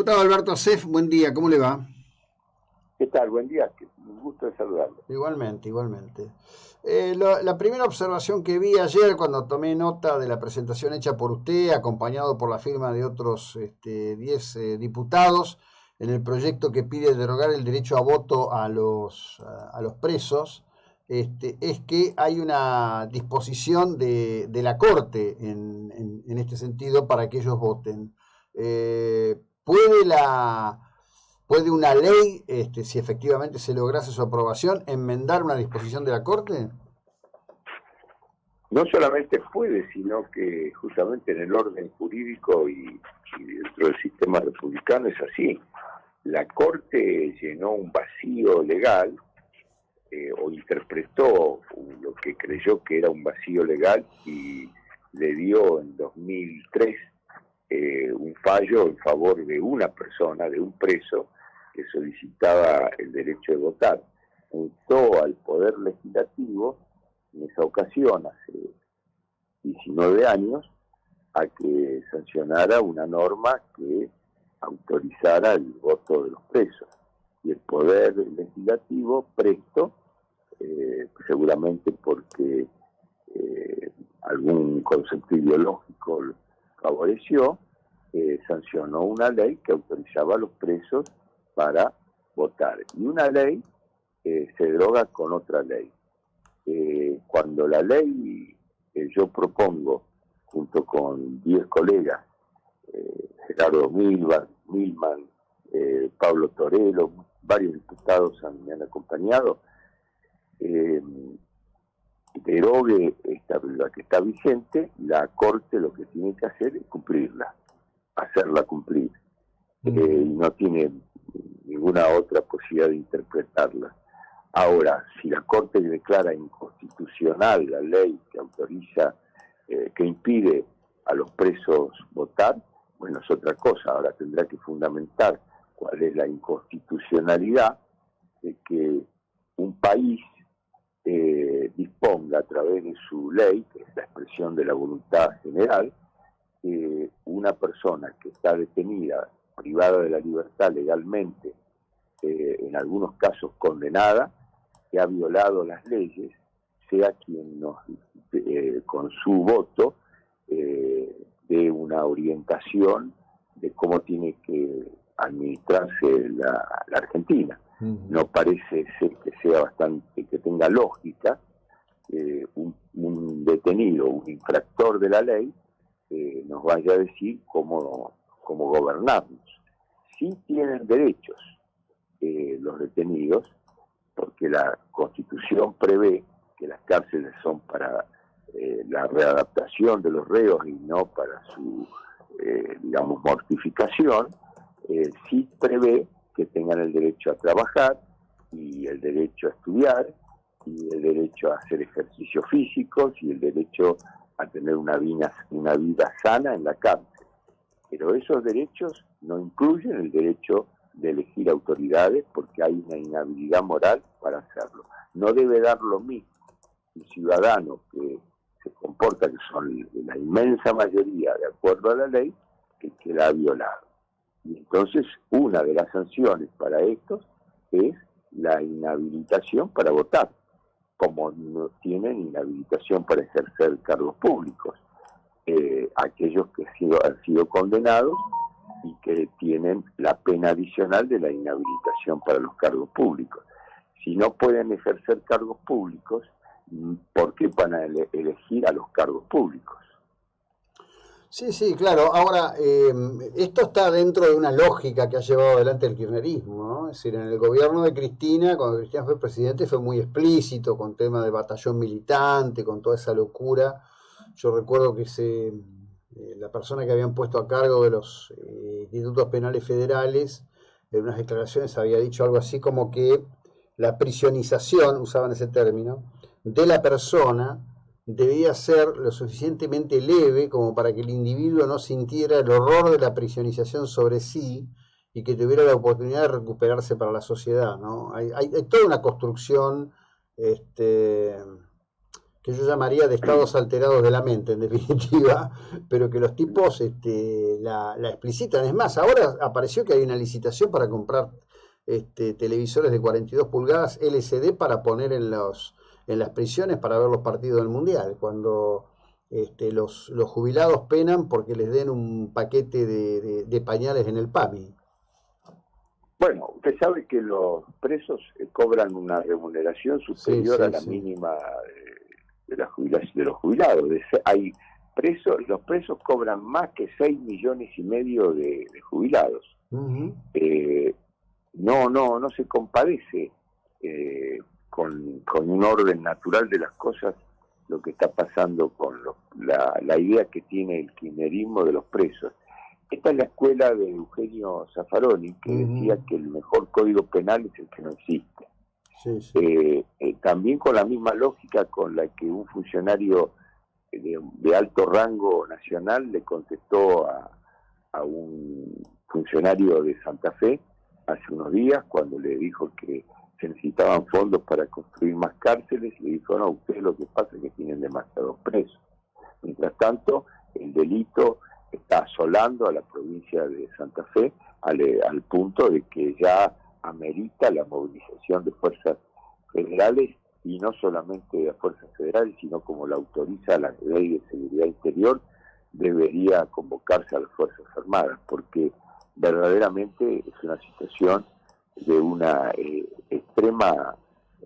Diputado Alberto Asef, buen día, ¿cómo le va? ¿Qué tal? Buen día, un gusto de saludarlo. Igualmente, igualmente. La primera observación que vi ayer cuando tomé nota de la presentación hecha por usted, acompañado por la firma de otros 10 diputados, en el proyecto que pide derogar el derecho a voto a los presos, es que hay una disposición de la Corte en este sentido para que ellos voten. ¿Puede una ley, si efectivamente se lograse su aprobación, enmendar una disposición de la Corte? No solamente puede, sino que justamente en el orden jurídico y dentro del sistema republicano es así. La Corte llenó un vacío legal o interpretó lo que creyó que era un vacío legal y le dio en 2003 un fallo en favor de una persona, de un preso, que solicitaba el derecho de votar. Instó al Poder Legislativo, en esa ocasión, hace 19 años, a que sancionara una norma que autorizara el voto de los presos. Y el Poder Legislativo prestó, seguramente porque algún concepto ideológico favoreció, sancionó una ley que autorizaba a los presos para votar. Y una ley se deroga con otra ley. Cuando la ley que yo propongo, junto con 10 colegas, Gerardo Milman, Pablo Torello, varios diputados me han acompañado, derogue la que está vigente, la Corte lo que tiene que hacer es cumplirla, hacerla cumplir. Y no tiene ninguna otra posibilidad de interpretarla. Ahora, si la Corte declara inconstitucional la ley que autoriza, que impide a los presos votar, bueno, es otra cosa. Ahora tendrá que fundamentar cuál es la inconstitucionalidad de que un país disponga a través de su ley, que es la expresión de la voluntad general, que una persona que está detenida, privada de la libertad legalmente, en algunos casos condenada, que ha violado las leyes, sea quien con su voto dé una orientación de cómo tiene que administrarse la Argentina. No parece ser que sea bastante, que tenga lógica un detenido, un infractor de la ley, nos vaya a decir cómo gobernarnos. Sí tienen derechos los detenidos, porque la Constitución prevé que las cárceles son para la readaptación de los reos y no para su, mortificación. Sí prevé que tengan el derecho a trabajar y el derecho a estudiar y el derecho a hacer ejercicios físicos y el derecho a tener una vida sana en la cárcel. Pero esos derechos no incluyen el derecho de elegir autoridades porque hay una inhabilidad moral para hacerlo. No debe dar lo mismo un ciudadano que se comporta, que son la inmensa mayoría de acuerdo a la ley, que la ha violado. Y entonces una de las sanciones para estos es la inhabilitación para votar, como no tienen inhabilitación para ejercer cargos públicos. Aquellos que han sido condenados y que tienen la pena adicional de la inhabilitación para los cargos públicos. Si no pueden ejercer cargos públicos, ¿por qué van a elegir a los cargos públicos? Sí, claro. Ahora, esto está dentro de una lógica que ha llevado adelante el kirchnerismo, ¿no? Es decir, en el gobierno de Cristina, cuando Cristina fue presidente, fue muy explícito con tema de batallón militante, con toda esa locura. Yo recuerdo que la persona que habían puesto a cargo de los institutos penales federales, en unas declaraciones había dicho algo así como que la prisionización, usaban ese término, de la persona debía ser lo suficientemente leve como para que el individuo no sintiera el horror de la prisionización sobre sí y que tuviera la oportunidad de recuperarse para la sociedad, ¿no? Hay toda una construcción que yo llamaría de estados alterados de la mente, en definitiva, pero que los tipos la explicitan. Es más, ahora apareció que hay una licitación para comprar televisores de 42 pulgadas LCD para poner en las prisiones para ver los partidos del Mundial, cuando los jubilados penan porque les den un paquete de pañales en el PAMI. Bueno, usted sabe que los presos cobran una remuneración superior a la mínima de los jubilados. Los presos cobran más que 6,5 millones de jubilados. Uh-huh. No se compadece con un orden natural de las cosas lo que está pasando con la idea que tiene el kirchnerismo de los presos. Esta es la escuela de Eugenio Zaffaroni, que decía que el mejor código penal es el que no existe. Sí. También con la misma lógica con la que un funcionario de alto rango nacional le contestó a un funcionario de Santa Fe hace unos días, cuando le dijo que se necesitaban fondos para construir más cárceles, y le dijo: no, ustedes lo que pasa es que tienen demasiados presos. Mientras tanto, el delito está asolando a la provincia de Santa Fe al punto de que ya amerita la movilización de fuerzas federales, y no solamente de fuerzas federales, sino como la autoriza la Ley de Seguridad Interior, debería convocarse a las Fuerzas Armadas, porque verdaderamente es una situación de una extrema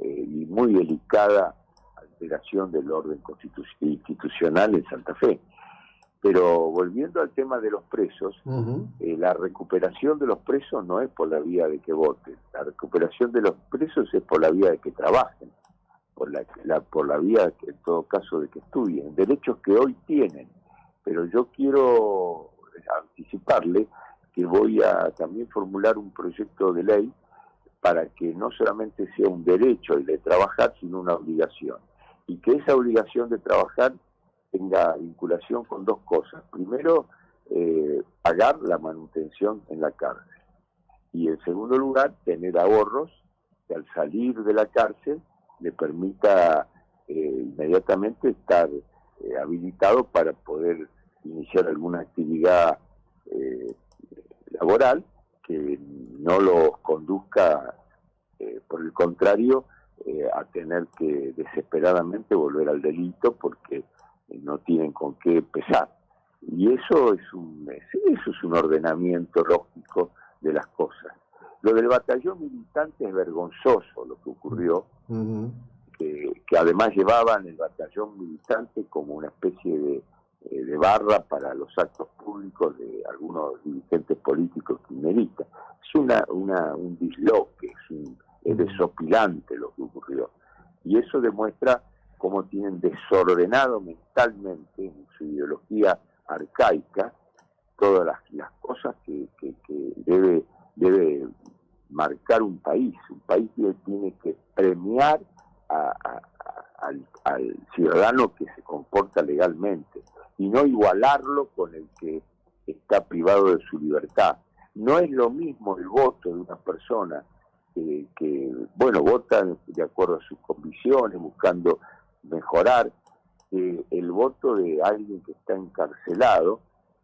y muy delicada alteración del orden institucional en Santa Fe. Pero volviendo al tema de los presos, la recuperación de los presos no es por la vía de que voten, la recuperación de los presos es por la vía de que trabajen, por la vía, que, en todo caso, de que estudien, derechos que hoy tienen. Pero yo quiero anticiparle que voy a también formular un proyecto de ley para que no solamente sea un derecho el de trabajar, sino una obligación, y que esa obligación de trabajar tenga vinculación con dos cosas. Primero, pagar la manutención en la cárcel, y en segundo lugar, tener ahorros que al salir de la cárcel le permita inmediatamente estar habilitado para poder iniciar alguna actividad laboral que no los conduzca, por el contrario, a tener que desesperadamente volver al delito porque no tienen con qué empezar. Y eso es un ordenamiento lógico de las cosas. Lo del batallón militante es vergonzoso lo que ocurrió, que además llevaban el batallón militante como una especie de barra para los actos públicos de algunos dirigentes políticos kirchneristas. Es un disloque, es desopilante lo que ocurrió. Y eso demuestra cómo tienen desordenado mentalmente, en su ideología arcaica, todas las cosas que debe marcar un país. Un país que tiene que premiar al ciudadano que se comporta legalmente y no igualarlo con el que está privado de su libertad. No es lo mismo el voto de una persona que vota de acuerdo a sus convicciones, buscando mejorar, el voto de alguien que está encarcelado,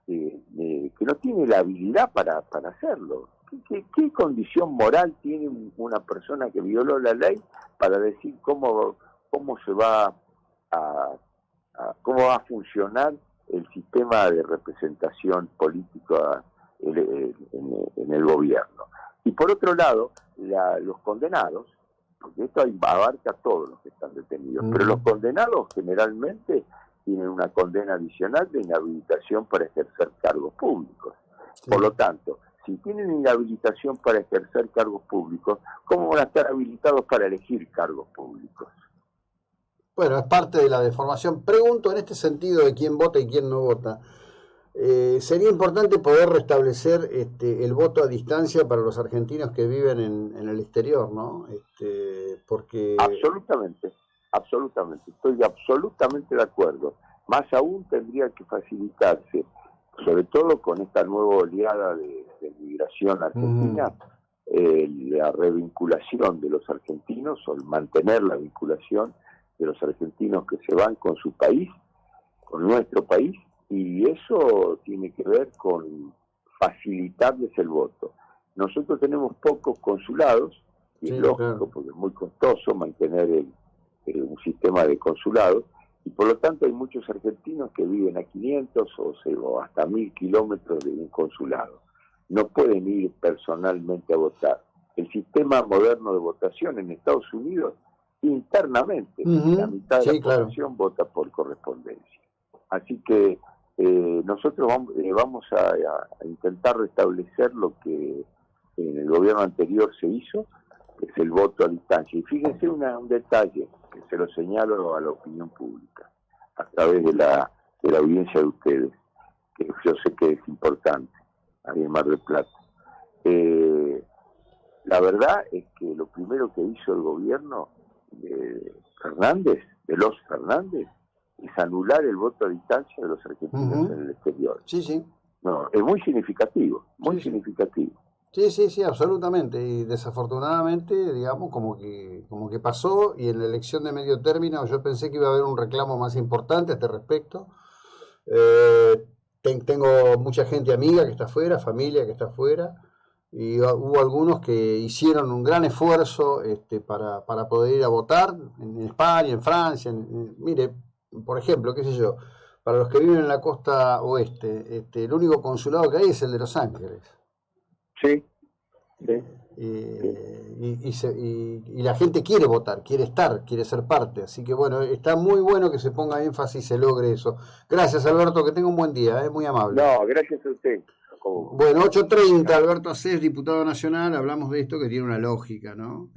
que no tiene la habilidad para hacerlo. ¿Qué condición moral tiene una persona que violó la ley para decir cómo va a funcionar el sistema de representación política en el gobierno? Y por otro lado, los condenados, porque esto abarca a todos los que están detenidos, pero los condenados generalmente tienen una condena adicional de inhabilitación para ejercer cargos públicos. Sí. Por lo tanto, si tienen inhabilitación para ejercer cargos públicos, ¿cómo van a estar habilitados para elegir cargos públicos? Bueno, es parte de la deformación. Pregunto en este sentido de quién vota y quién no vota. Sería importante poder restablecer el voto a distancia para los argentinos que viven en el exterior, ¿no? Porque... Absolutamente, estoy absolutamente de acuerdo. Más aún tendría que facilitarse, sobre todo con esta nueva oleada de migración argentina, la revinculación de los argentinos, o el mantener la vinculación de los argentinos que se van con su país, con nuestro país, y eso tiene que ver con facilitarles el voto. Nosotros tenemos pocos consulados, y Sí, es lógico, claro. porque es muy costoso mantener un sistema de consulados, y por lo tanto hay muchos argentinos que viven a 500 o hasta 1000 kilómetros de un consulado. No pueden ir personalmente a votar. El sistema moderno de votación en Estados Unidos, internamente, la mitad de Sí, la claro. población vota por correspondencia. Así que nosotros vamos a intentar restablecer lo que en el gobierno anterior se hizo, que es el voto a distancia. Y fíjense un detalle, que se lo señalo a la opinión pública, a través de la audiencia de ustedes, que yo sé que es importante, ahí en Mar del Plata. La verdad es que lo primero que hizo el gobierno de los Fernández, es anular el voto a distancia de los argentinos en el exterior. Sí, sí. No, es muy significativo, muy Sí, sí. significativo. Sí, sí, sí, absolutamente. Y desafortunadamente, digamos, como que pasó, y en la elección de medio término yo pensé que iba a haber un reclamo más importante a este respecto. Tengo mucha gente amiga que está afuera, familia que está afuera, y hubo algunos que hicieron un gran esfuerzo para poder ir a votar en España, en Francia. Mire, por ejemplo, qué sé yo, para los que viven en la costa oeste, el único consulado que hay es el de Los Ángeles. Sí, sí. Y la gente quiere votar, quiere estar, quiere ser parte. Así que bueno, está muy bueno que se ponga énfasis y se logre eso. Gracias, Alberto, que tenga un buen día, muy amable. No, gracias a usted. Bueno, 8:30, Alberto Acés, diputado nacional, hablamos de esto que tiene una lógica, ¿no?